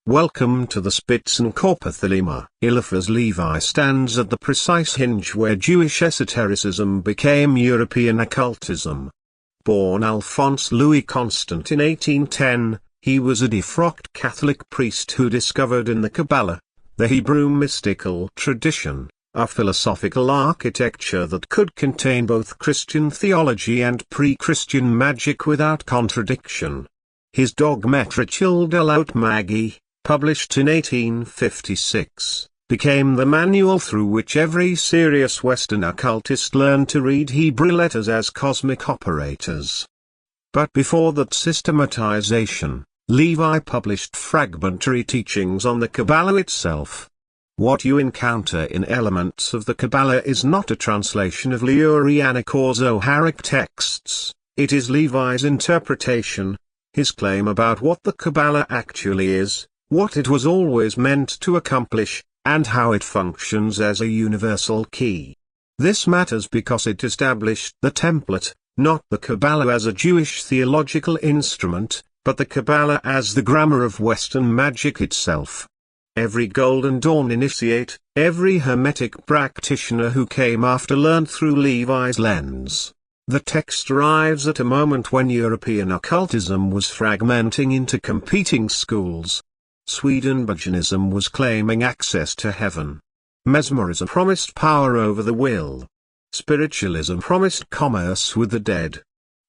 Welcome to the Spitzen-Körper Thelema. Eliphas Lévi stands at the precise hinge where Jewish esotericism became European occultism. Born Alphonse Louis Constant in 1810, he was a defrocked Catholic priest who discovered in the Kabbalah, the Hebrew mystical tradition, a philosophical architecture that could contain both Christian theology and pre-Christian magic without contradiction. His dogma Ritual de l'Haute Magie, published in 1856, became the manual through which every serious Western occultist learned to read Hebrew letters as cosmic operators. But before that systematization, Lévi published fragmentary teachings on the Kabbalah itself. What you encounter in Elements of the Kabbalah is not a translation of Leurianic or Zoharic texts, it is Levi's interpretation, his claim about what the Kabbalah actually is, what it was always meant to accomplish, and how it functions as a universal key. This matters because it established the template, not the Kabbalah as a Jewish theological instrument, but the Kabbalah as the grammar of Western magic itself. Every Golden Dawn initiate, every Hermetic practitioner who came after learned through Levi's lens. The text arrives at a moment when European occultism was fragmenting into competing schools. Swedenborgianism was claiming access to heaven. Mesmerism promised power over the will. Spiritualism promised commerce with the dead.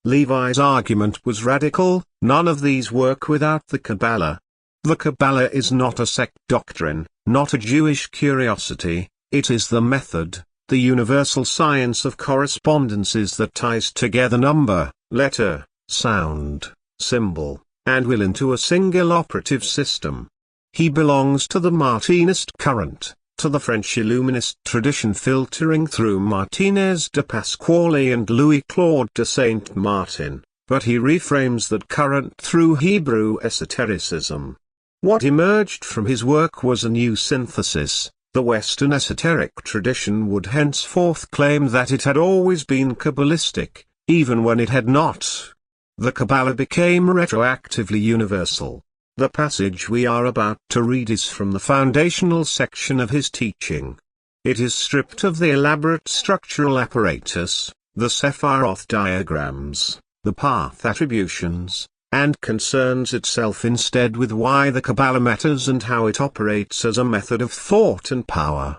Levi's argument was radical: none of these work without the Kabbalah. The Kabbalah is not a sect doctrine, not a Jewish curiosity, it is the method, the universal science of correspondences that ties together number, letter, sound, symbol, and will into a single operative system. He belongs to the Martinist current, to the French Illuminist tradition filtering through Martinez de Pasquale and Louis-Claude de Saint-Martin, but he reframes that current through Hebrew esotericism. What emerged from his work was a new synthesis. The Western esoteric tradition would henceforth claim that it had always been Kabbalistic, even when it had not. The Kabbalah became retroactively universal. The passage we are about to read is from the foundational section of his teaching. It is stripped of the elaborate structural apparatus, the Sephiroth diagrams, the path attributions, and concerns itself instead with why the Kabbalah matters and how it operates as a method of thought and power.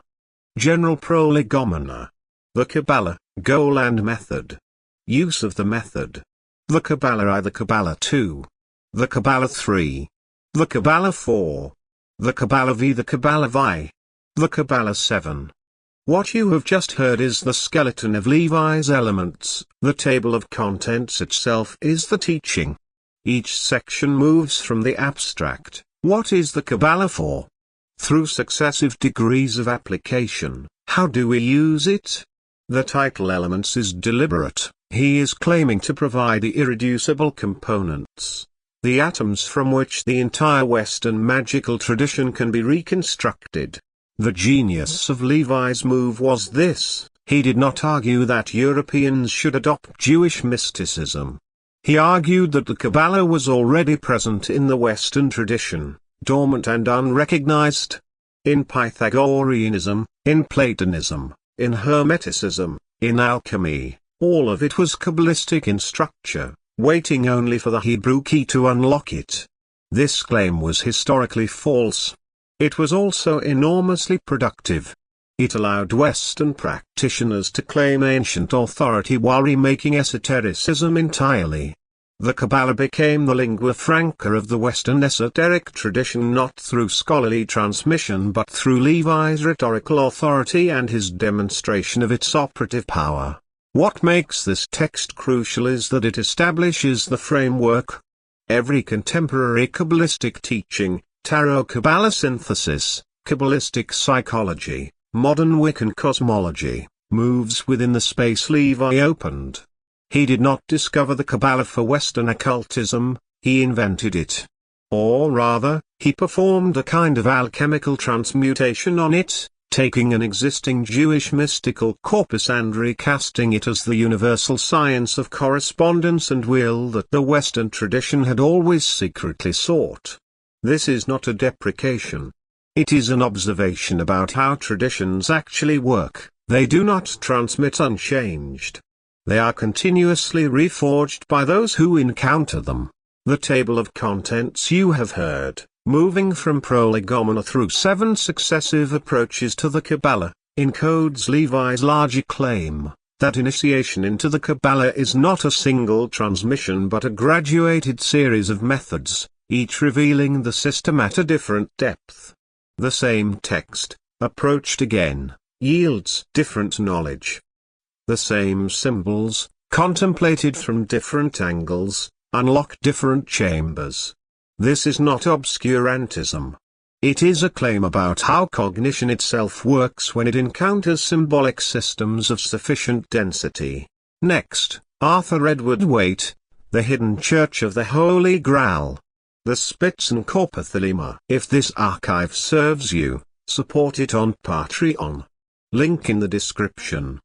General Prolegomena. The Kabbalah, goal and method. Use of the method. The Kabbalah I, the Kabbalah II. The Kabbalah III. The Kabbalah IV. The Kabbalah V, the Kabbalah Vi. The Kabbalah VII. What you have just heard is the skeleton of Levi's Elements. The table of contents itself is the teaching. Each section moves from the abstract, what is the Kabbalah for? Through successive degrees of application, how do we use it? The title Elements is deliberate. He is claiming to provide the irreducible components, the atoms from which the entire Western magical tradition can be reconstructed. The genius of Levi's move was this: he did not argue that Europeans should adopt Jewish mysticism. He argued that the Kabbalah was already present in the Western tradition, dormant and unrecognized. In Pythagoreanism, in Platonism, in Hermeticism, in alchemy, all of it was Kabbalistic in structure, waiting only for the Hebrew key to unlock it. This claim was historically false. It was also enormously productive. It allowed Western practitioners to claim ancient authority while remaking esotericism entirely. The Kabbalah became the lingua franca of the Western esoteric tradition not through scholarly transmission but through Levi's rhetorical authority and his demonstration of its operative power. What makes this text crucial is that it establishes the framework. Every contemporary Kabbalistic teaching, Tarot Kabbalah synthesis, Kabbalistic psychology, modern Wiccan cosmology, moves within the space Levi opened. He did not discover the Kabbalah for Western occultism, he invented it. Or rather, he performed a kind of alchemical transmutation on it, taking an existing Jewish mystical corpus and recasting it as the universal science of correspondence and will that the Western tradition had always secretly sought. This is not a deprecation. It is an observation about how traditions actually work. They do not transmit unchanged. They are continuously reforged by those who encounter them. The table of contents you have heard, moving from prolegomena through 7 successive approaches to the Kabbalah, encodes Levi's larger claim, that initiation into the Kabbalah is not a single transmission but a graduated series of methods, each revealing the system at a different depth. The same text, approached again, yields different knowledge. The same symbols, contemplated from different angles, unlock different chambers. This is not obscurantism. It is a claim about how cognition itself works when it encounters symbolic systems of sufficient density. Next, Arthur Edward Waite, The Hidden Church of the Holy Grail. The Spitzen-Körper Thelema. If this archive serves you, support it on Patreon. Link in the description.